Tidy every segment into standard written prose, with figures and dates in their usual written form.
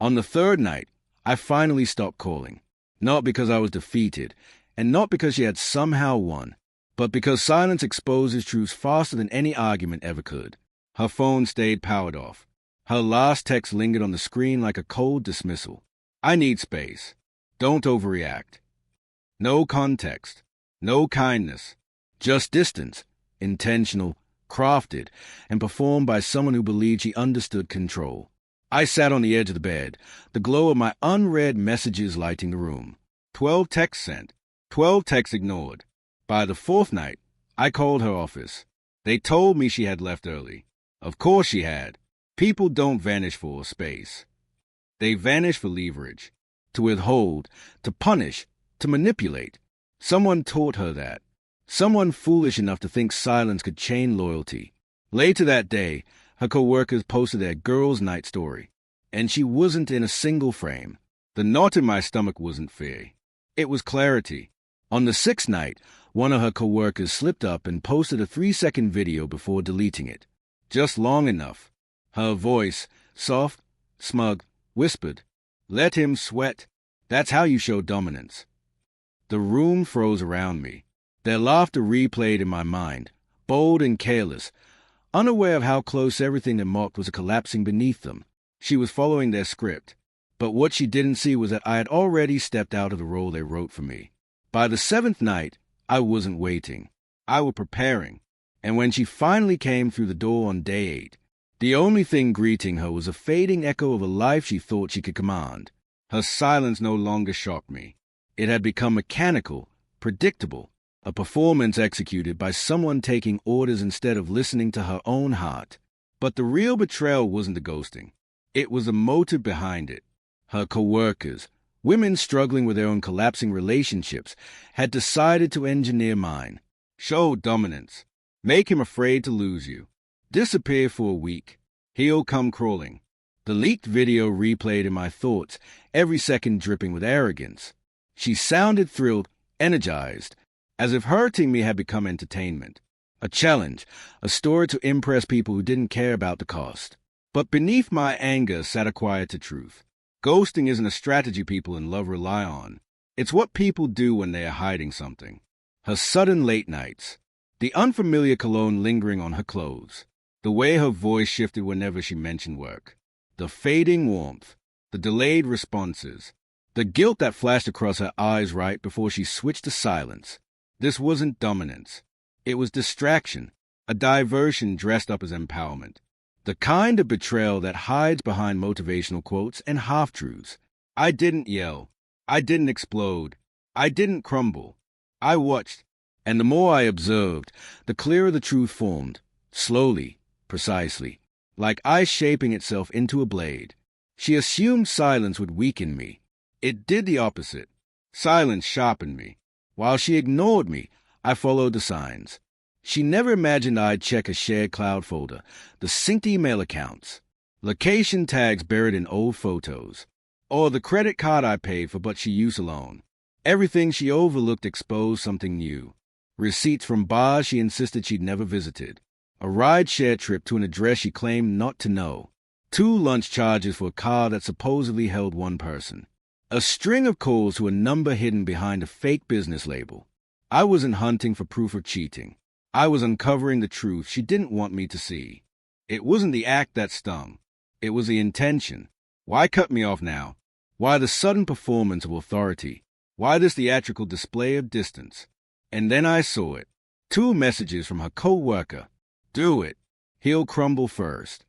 On the third night, I finally stopped calling. Not because I was defeated, and not because she had somehow won, but because silence exposes truths faster than any argument ever could. Her phone stayed powered off. Her last text lingered on the screen like a cold dismissal. I need space. Don't overreact. No context. No kindness. Just distance. Intentional, crafted, and performed by someone who believed she understood control. I sat on the edge of the bed, the glow of my unread messages lighting the room. 12 texts sent. 12 texts ignored. By the fourth night, I called her office. They told me she had left early. Of course she had. People don't vanish for space. They vanish for leverage. To withhold, to punish, to manipulate. Someone taught her that. Someone foolish enough to think silence could chain loyalty. Later that day, her co-workers posted their girls' night story, and she wasn't in a single frame. The knot in my stomach wasn't fear. It was clarity. On the sixth night, one of her co-workers slipped up and posted a 3-second video before deleting it. Just long enough. Her voice, soft, smug, whispered, "Let him sweat. That's how you show dominance." The room froze around me. Their laughter replayed in my mind, bold and careless, unaware of how close everything they mocked was collapsing beneath them. She was following their script, but what she didn't see was that I had already stepped out of the role they wrote for me. By the seventh night, I wasn't waiting. I was preparing, and when she finally came through the door on day 8, the only thing greeting her was a fading echo of a life she thought she could command. Her silence no longer shocked me. It had become mechanical, predictable, a performance executed by someone taking orders instead of listening to her own heart. But the real betrayal wasn't the ghosting. It was the motive behind it. Her co-workers, women struggling with their own collapsing relationships, had decided to engineer mine. Show dominance. Make him afraid to lose you. Disappear for a week. He'll come crawling. The leaked video replayed in my thoughts, every second dripping with arrogance. She sounded thrilled, energized, as if hurting me had become entertainment. A challenge, a story to impress people who didn't care about the cost. But beneath my anger sat a quieter truth. Ghosting isn't a strategy people in love rely on. It's what people do when they are hiding something. Her sudden late nights, the unfamiliar cologne lingering on her clothes, the way her voice shifted whenever she mentioned work, the fading warmth, the delayed responses, the guilt that flashed across her eyes right before she switched to silence. This wasn't dominance. It was distraction, a diversion dressed up as empowerment. The kind of betrayal that hides behind motivational quotes and half-truths. I didn't yell. I didn't explode. I didn't crumble. I watched, and the more I observed, the clearer the truth formed, slowly, precisely, like ice shaping itself into a blade. She assumed silence would weaken me. It did the opposite. Silence sharpened me. While she ignored me, I followed the signs. She never imagined I'd check a shared cloud folder, the synced email accounts, location tags buried in old photos, or the credit card I paid for but she used alone. Everything she overlooked exposed something new. Receipts from bars she insisted she'd never visited. A ride-share trip to an address she claimed not to know. 2 lunch charges for a car that supposedly held one person. A string of calls to a number hidden behind a fake business label. I wasn't hunting for proof of cheating. I was uncovering the truth she didn't want me to see. It wasn't the act that stung. It was the intention. Why cut me off now? Why the sudden performance of authority? Why this theatrical display of distance? And then I saw it. 2 messages from her co-worker. Do it. He'll crumble first.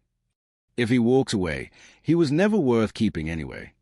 If he walks away, he was never worth keeping anyway.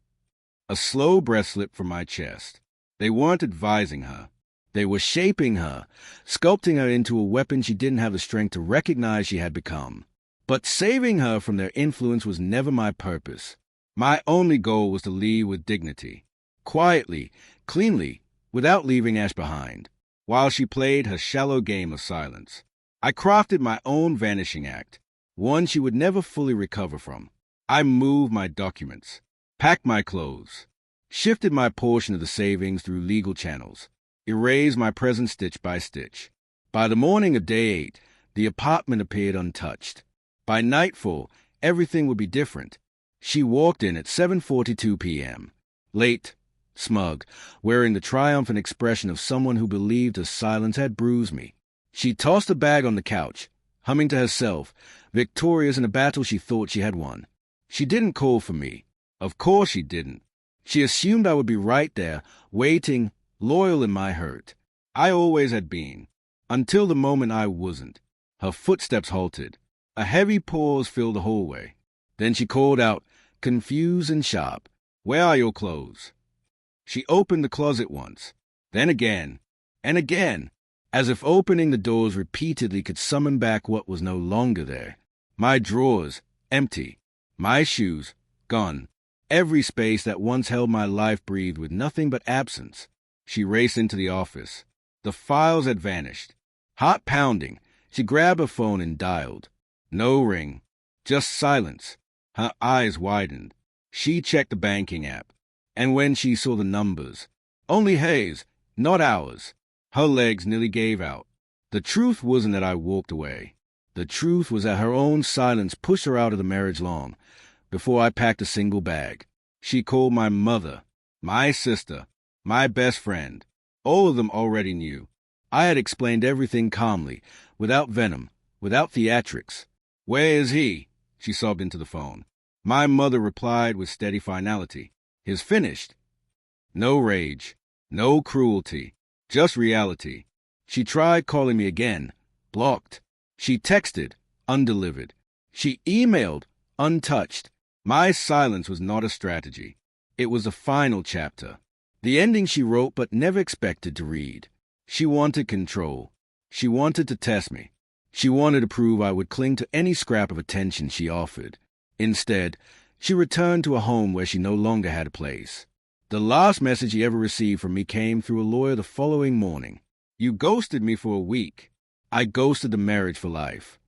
A slow breath slipped from my chest. They weren't advising her. They were shaping her, sculpting her into a weapon she didn't have the strength to recognize she had become. But saving her from their influence was never my purpose. My only goal was to leave with dignity, quietly, cleanly, without leaving ash behind, while she played her shallow game of silence. I crafted my own vanishing act, one she would never fully recover from. I moved my documents, packed my clothes, shifted my portion of the savings through legal channels, erased my present stitch by stitch. By the morning of day 8, the apartment appeared untouched. By nightfall, everything would be different. She walked in at 7:42 p.m. Late, smug, wearing the triumphant expression of someone who believed her silence had bruised me. She tossed a bag on the couch, humming to herself, victorious in a battle she thought she had won. She didn't call for me. Of course she didn't. She assumed I would be right there, waiting, loyal in my hurt. I always had been, until the moment I wasn't. Her footsteps halted. A heavy pause filled the hallway. Then she called out, confused and sharp, "Where are your clothes?" She opened the closet once, then again, and again, as if opening the doors repeatedly could summon back what was no longer there. My drawers, empty. My shoes, gone. Every space that once held my life breathed with nothing but absence. She raced into the office. The files had vanished. Heart pounding, she grabbed her phone and dialed. No ring, just silence. Her eyes widened. She checked the banking app. And when she saw the numbers, only Hayes, not ours, her legs nearly gave out. The truth wasn't that I walked away. The truth was that her own silence pushed her out of the marriage lawn before I packed a single bag. She called my mother, my sister, my best friend. All of them already knew. I had explained everything calmly, without venom, without theatrics. "Where is he?" she sobbed into the phone. My mother replied with steady finality. "He's finished." No rage, no cruelty, just reality. She tried calling me again, blocked. She texted, undelivered. She emailed, untouched. My silence was not a strategy. It was the final chapter. The ending she wrote but never expected to read. She wanted control. She wanted to test me. She wanted to prove I would cling to any scrap of attention she offered. Instead, she returned to a home where she no longer had a place. The last message she ever received from me came through a lawyer the following morning. "You ghosted me for a week. I ghosted the marriage for life."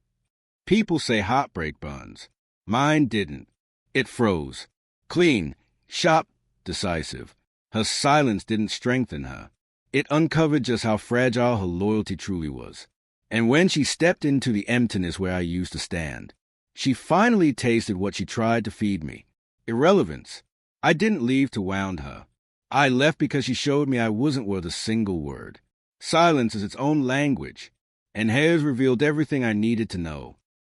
People say heartbreak burns. Mine didn't. It froze. Clean, sharp, decisive. Her silence didn't strengthen her. It uncovered just how fragile her loyalty truly was. And when she stepped into the emptiness where I used to stand, she finally tasted what she tried to feed me. Irrelevance. I didn't leave to wound her. I left because she showed me I wasn't worth a single word. Silence is its own language, and Hares revealed everything I needed to know.